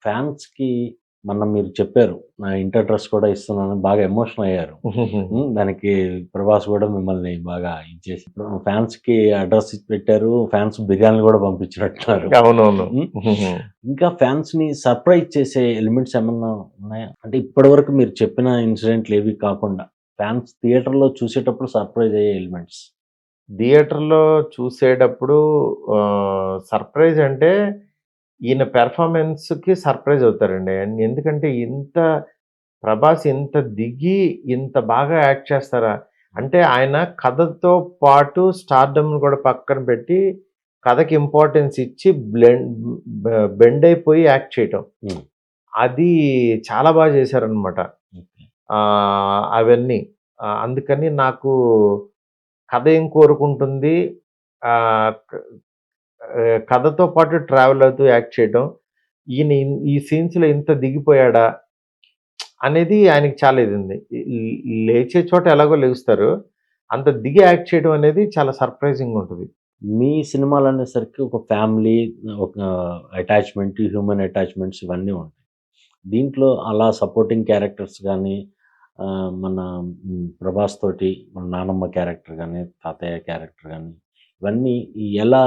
ఫ్యాన్స్‌కి మొన్న మీరు చెప్పారు. నా ఇంటర్ డ్రెస్ కూడా ఇస్తున్నాను. బాగా ఎమోషనల్ అయ్యారు. దానికి ప్రభాస్ గూడా మిమ్మల్ని బాగా ఇచ్చేసి ఇప్పుడు ఫ్యాన్స్‌కి అడ్రెస్ ఇచ్చి పెట్టారు. ఫ్యాన్స్ బిర్యానీలు గూడా పంపించినట్టున్నారు. అవునవును. ఇంకా ఫ్యాన్స్‌ని సర్ప్రైజ్ చేసే ఎలిమెంట్స్ ఏమన్నా ఉన్నాయా? అంటే ఇప్పటివరకు మీరు చెప్పిన ఇన్సిడెంట్‌లేవి కాకుండా ఫ్యాన్స్ థియేటర్‌లో చూసేటప్పుడు సర్ప్రైజ్ అయ్యే ఎలిమెంట్స్. థియేటర్‌లో చూసేటప్పుడు సర్ప్రైజ్ అంటే ఈయన పెర్ఫార్మన్స్‌కి సర్ప్రైజ్ అవుతారండి. ఎందుకంటే ప్రభాస్ ఇంత దిగి ఇంత బాగా యాక్ట్ చేస్తారా? అంటే ఆయన కథతో పాటు స్టార్డమ్‌ని కూడా పక్కన పెట్టి కథకి ఇంపార్టెన్స్ ఇచ్చి బెండ్ అయిపోయి యాక్ట్ చేయటం. అది చాలా బాగా చేశారనమాట. అవన్నీ. అందుకని నాకు కథ ఏం కోరుకుంటుంది, ఆహ్, క కథతో పాటు ట్రావెల్ అవుతూ యాక్ట్ చేయటం. ఈ సీన్స్‌లో ఇంత దిగిపోయాడా? అనేది ఆయనకి చాలా ఇదుంది. లేచే చోట ఎలాగో లెగుస్తారు. అంత దిగి యాక్ట్ చేయడం అనేది చాలా సర్ప్రైజింగ్‌గా ఉంటది. మీ సినిమాలనేసరికి ఒక ఫ్యామిలీ, ఒక అటాచ్‌మెంట్, హ్యూమన్ అటాచ్‌మెంట్స్ ఇవన్నీ ఉంటాయి. దీంట్లో అలా సపోర్టింగ్ క్యారెక్టర్స్ గానీ, మన 'ప్రభాస్' తోటి మన నానమ్మ క్యారెక్టర్ గానీ, తాతయ్య క్యారెక్టర్ గానీ, ఇవన్నీ ఎలా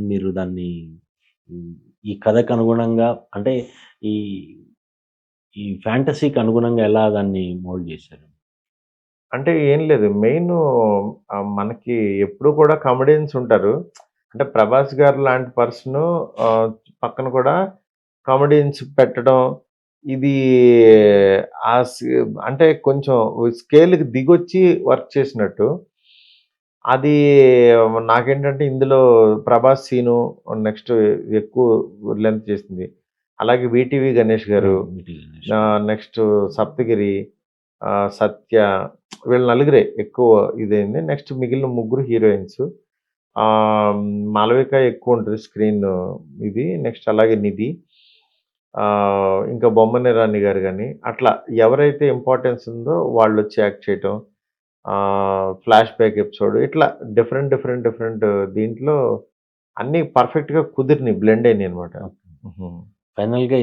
మీరు దాన్ని హ్మ్, ఈ కథకు అనుగుణంగా అంటే ఈ ఈ ఫ్యాంటసీకి అనుగుణంగా ఎలా దాన్ని మోల్డ్ చేశారు? అంటే ఏం లేదు. మనకి ఎప్పుడు కూడా కమెడియన్స్ ఉంటారు. అంటే 'ప్రభాస్' గారు లాంటి పర్సను ఆహ్, పక్కన కూడా కమెడియన్స్ పెట్టడం. ఇది ఆ సి అంటే కొంచెం స్కేల్‌కి దిగొచ్చి వర్క్ చేసినట్టు. అది నాకేంటంటే ఇందులో 'ప్రభాస్' సీను నెక్స్ట్ ఎక్కువ లెంత్ చేసింది. అలాగే 'వీటీవీ గణేష్' గారు, వీటి గణేష్. నెక్స్ట్ 'సప్తగిరి', 'సత్య' వీళ్ళ నలుగురే ఎక్కువ ఇదైంది. నెక్స్ట్ మిగిలిన ముగ్గురు హీరోయిన్స్. ఆహ్, 'మాళవిక' ఎక్కువుంటది స్క్రీన్ ఇది. నెక్స్ట్ అలాగే 'నిధి'. ఇంకా 'బొమ్మన రాణి' గారు గాని, అట్లా ఎవరైతే ఇంపార్టెన్స్ ఉందో వాళ్ళొచ్చి యాక్ట్ చేయటం. ఫ్లాష్ బ్యాక్ ఎపిసోడ్ ఇట్లా డిఫరెంట్ దీంట్లో అన్నీ పర్ఫెక్ట్‌గా కుదిరినియి. బ్లెండ్ అయినియనమాట. ఓకే. ఫైనల్‌గా